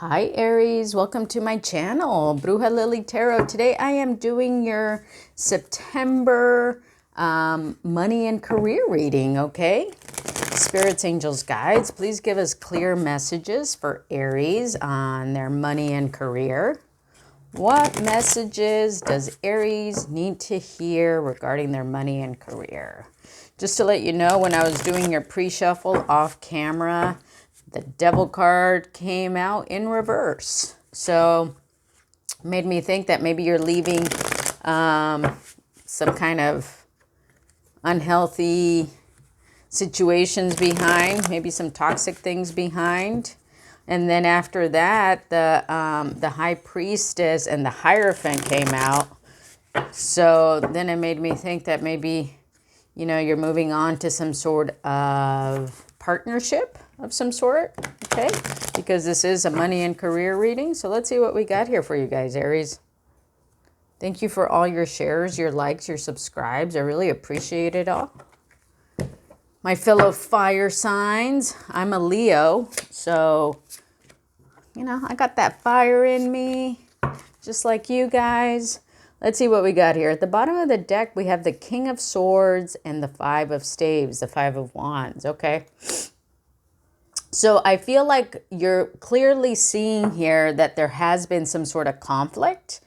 Hi Aries, welcome to my channel, Bruja Lily Tarot. Today I am doing your September money and career reading, okay? Spirits, angels, guides, please give us clear messages for Aries on their money and career. What messages does Aries need to hear regarding their money and career? Just to let you know, when I was doing your pre-shuffle off camera, the devil card came out in reverse. So made me think that maybe you're leaving some kind of unhealthy situations behind, maybe some toxic things behind. And then after that, the high priestess and the hierophant came out. So then it made me think that maybe, you're moving on to some sort of partnership of some sort, okay? Because this is a money and career reading. So let's see what we got here for you guys, Aries. Thank you for all your shares, your likes, your subscribes. I really appreciate it all. My fellow fire signs, I'm a Leo, so, I got that fire in me, just like you guys. Let's see what we got here. At the bottom of the deck, we have the King of Swords and the Five of Staves, the Five of Wands, okay? So I feel like you're clearly seeing here that there has been some sort of conflict.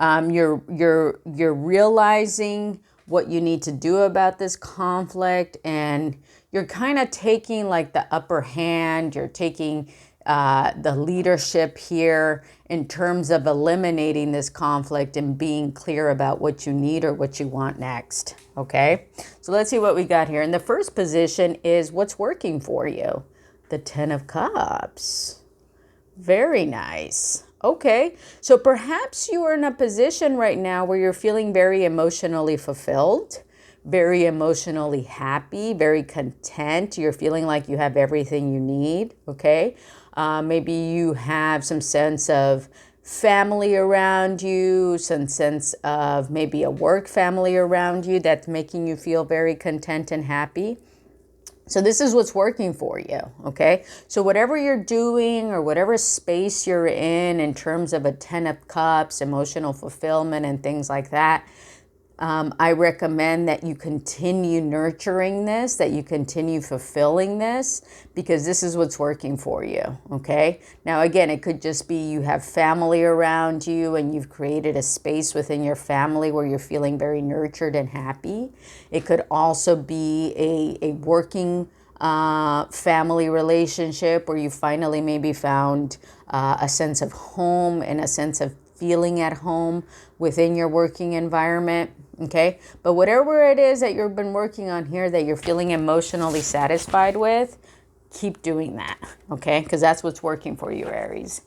You're realizing what you need to do about this conflict, and you're kind of taking like the upper hand. You're taking the leadership here in terms of eliminating this conflict and being clear about what you need or what you want next. Okay, so let's see what we got here. In the first position is what's working for you. The Ten of Cups. Very nice. Okay, so perhaps you are in a position right now where you're feeling very emotionally fulfilled, very emotionally happy, very content. You're feeling like you have everything you need, okay? Maybe you have some sense of family around you, some sense of maybe a work family around you that's making you feel very content and happy. So this is what's working for you, okay? So whatever you're doing or whatever space you're in terms of a Ten of Cups, emotional fulfillment and things like that, I recommend that you continue nurturing this, that you continue fulfilling this, because this is what's working for you, okay? Now, again, it could just be you have family around you and you've created a space within your family where you're feeling very nurtured and happy. It could also be a working family relationship where you finally maybe found a sense of home and a sense of feeling at home within your working environment, okay? But whatever it is that you've been working on here that you're feeling emotionally satisfied with, keep doing that, okay? Because that's what's working for you, Aries.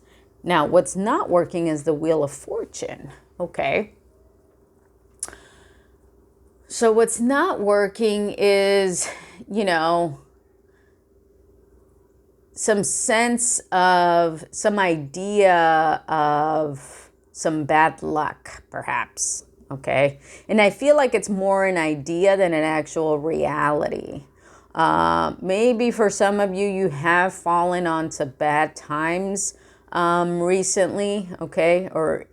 Now, what's not working is the Wheel of Fortune, okay? So what's not working is, some sense of, some idea of some bad luck, perhaps, okay? And I feel like it's more an idea than an actual reality. Maybe for some of you, you have fallen onto bad times recently, okay? Or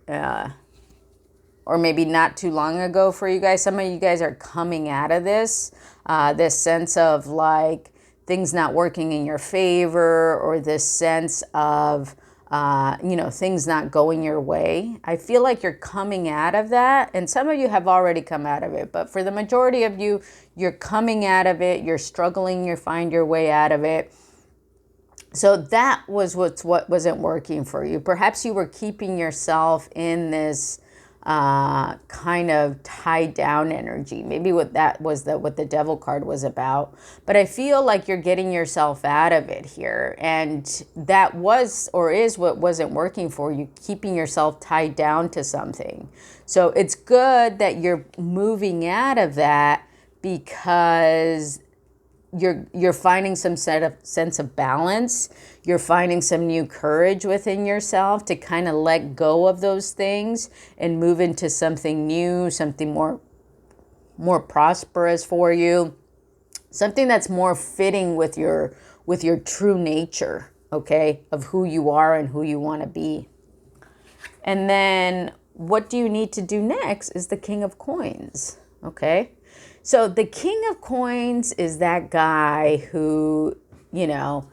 maybe not too long ago for you guys. Some of you guys are coming out of this, this sense of like things not working in your favor, or this sense of things not going your way. I feel like you're coming out of that, and some of you have already come out of it, but for the majority of you, you're coming out of it, you're struggling, you find your way out of it. So that was what wasn't working for you. Perhaps you were keeping yourself in this kind of tied down energy. Maybe what that was what the devil card was about. But I feel like you're getting yourself out of it here. And that was or is what wasn't working for you, keeping yourself tied down to something. So it's good that you're moving out of that, because you're finding some sense of balance. You're finding some new courage within yourself to kind of let go of those things and move into something new, something more prosperous for you, something that's more fitting with your true nature, okay, of who you are and who you want to be. And then what do you need to do next is the King of Coins, okay? So the King of Coins is that guy who, you know,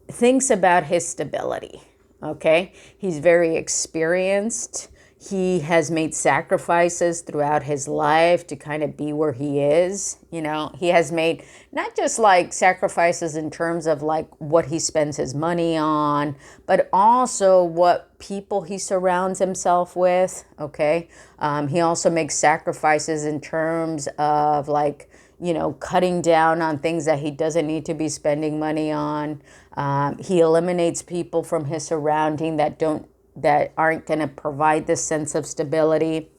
thinks about his stability, okay? He's very experienced. He has made sacrifices throughout his life to kind of be where he is. You know, he has made not just like sacrifices in terms of like what he spends his money on, but also what people he surrounds himself with, okay? He also makes sacrifices in terms of like, you know, cutting down on things that he doesn't need to be spending money on. He eliminates people from his surrounding that aren't going to provide this sense of stability.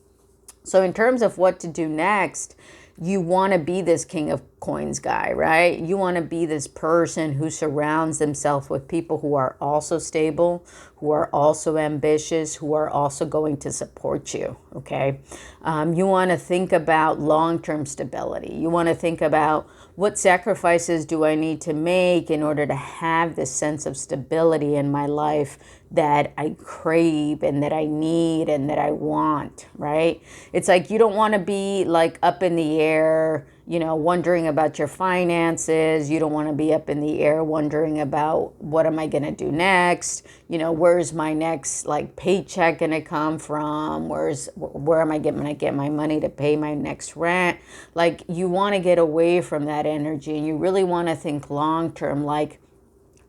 So in terms of what to do next, you want to be this King of Coins guy, right? You want to be this person who surrounds themselves with people who are also stable, who are also ambitious, who are also going to support you, okay? You want to think about long-term stability. You want to think about what sacrifices do I need to make in order to have this sense of stability in my life that I crave and that I need and that I want, right? It's like you don't want to be like up in the air, you know, wondering about your finances. You don't want to be up in the air wondering about what am I going to do next? You know, where's my next like paycheck going to come from? Where am I going to get my money to pay my next rent? Like you want to get away from that energy and you really want to think long term, like,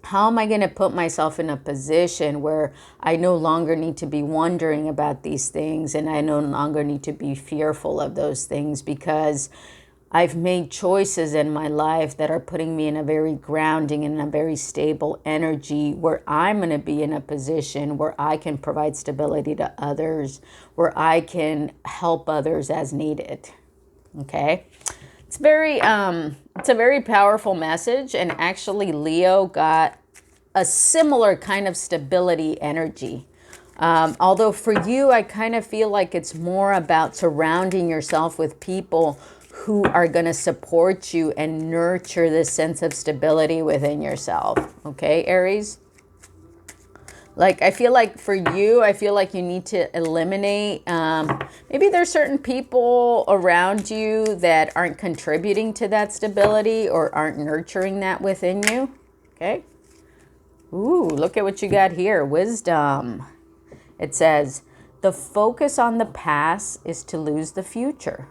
how am I going to put myself in a position where I no longer need to be wondering about these things and I no longer need to be fearful of those things because I've made choices in my life that are putting me in a very grounding and a very stable energy where I'm going to be in a position where I can provide stability to others, where I can help others as needed. Okay? It's a very powerful message, and actually Leo got a similar kind of stability energy. Although for you, I kind of feel like it's more about surrounding yourself with people who are going to support you and nurture this sense of stability within yourself. Okay, Aries? Like, I feel like for you, I feel like you need to eliminate, maybe there's certain people around you that aren't contributing to that stability or aren't nurturing that within you. Okay. Ooh, look at what you got here. Wisdom. It says, the focus on the past is to lose the future.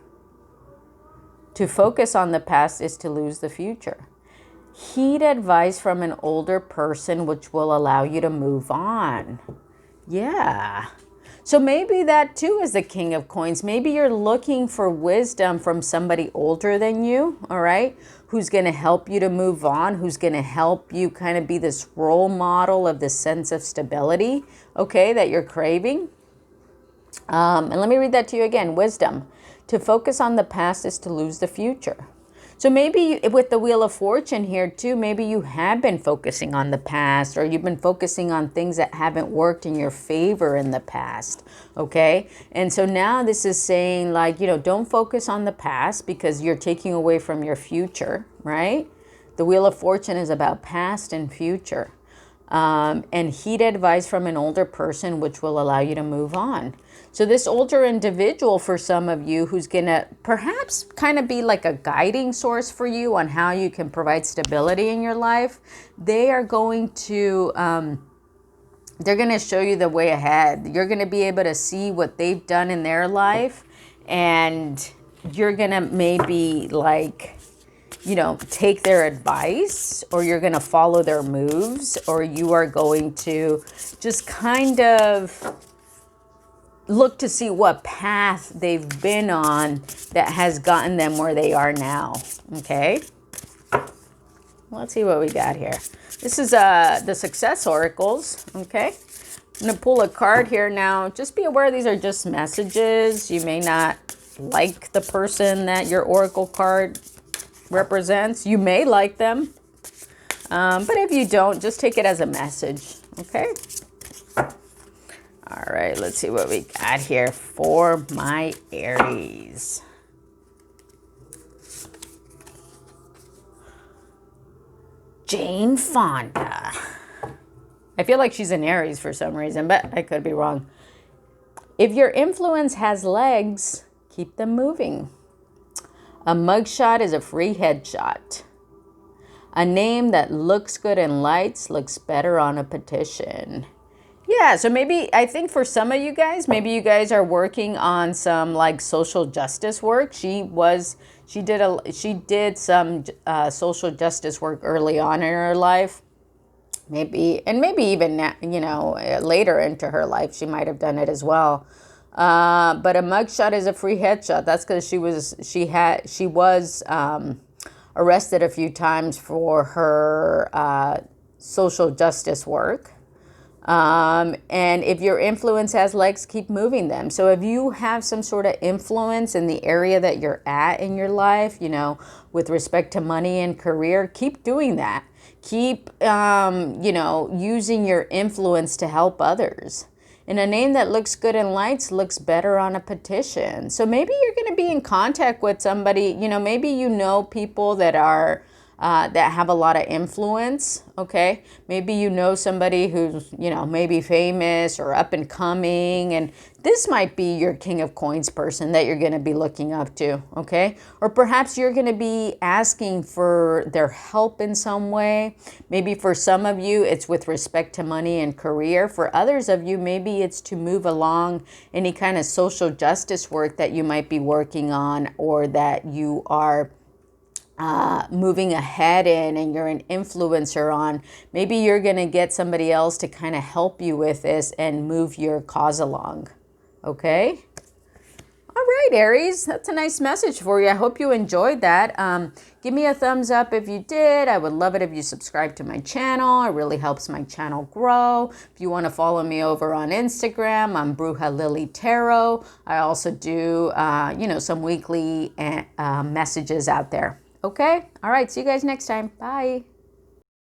To focus on the past is to lose the future. Heed advice from an older person, which will allow you to move on. Yeah. So maybe that too is the King of Coins. Maybe you're looking for wisdom from somebody older than you, all right, who's going to help you to move on, who's going to help you kind of be this role model of this sense of stability, okay, that you're craving. And let me read that to you again. Wisdom. To focus on the past is to lose the future. So maybe with the Wheel of Fortune here too, maybe you have been focusing on the past, or you've been focusing on things that haven't worked in your favor in the past, okay? And so now this is saying like, you know, don't focus on the past because you're taking away from your future, right? The Wheel of Fortune is about past and future. And heed advice from an older person, which will allow you to move on. So this older individual for some of you who's going to perhaps kind of be like a guiding source for you on how you can provide stability in your life, they are going to, they're going to show you the way ahead. You're going to be able to see what they've done in their life, and you're going to maybe like, you know, take their advice, or you're going to follow their moves, or you are going to just kind of look to see what path they've been on that has gotten them where they are now. Okay. Let's see what we got here. This is the Success Oracles. Okay. I'm going to pull a card here now. Just be aware these are just messages. You may not like the person that your Oracle card represents. You may like them. But if you don't, just take it as a message. Okay. All right, let's see what we got here for my Aries. Jane Fonda. I feel like she's an Aries for some reason, but I could be wrong. If your influence has legs, keep them moving. A mugshot is a free headshot. A name that looks good in lights looks better on a petition. Yeah, so maybe, I think for some of you guys, maybe you guys are working on some like social justice work. She did some social justice work early on in her life. Maybe even now, later into her life, she might have done it as well. But a mugshot is a free headshot. That's because she was arrested a few times for her social justice work. And if your influence has legs, keep moving them. So if you have some sort of influence in the area that you're at in your life, with respect to money and career, keep doing that. Keep, using your influence to help others. And a name that looks good in lights looks better on a petition. So maybe you're going to be in contact with somebody, maybe people that are that have a lot of influence, okay? Maybe somebody who's, maybe famous or up and coming, and this might be your King of Coins person that you're going to be looking up to, okay? Or perhaps you're going to be asking for their help in some way. Maybe for some of you, it's with respect to money and career. For others of you, maybe it's to move along any kind of social justice work that you might be working on, or that you are moving ahead in, and you're an influencer on. Maybe you're going to get somebody else to kind of help you with this and move your cause along. Okay? All right, Aries, that's a nice message for you. I hope you enjoyed that. Give me a thumbs up if you did. I would love it if you subscribe to my channel. It really helps my channel grow. If you want to follow me over on Instagram, I'm Bruja Lily Tarot. I also do, some weekly messages out there. Okay? All right. See you guys next time. Bye.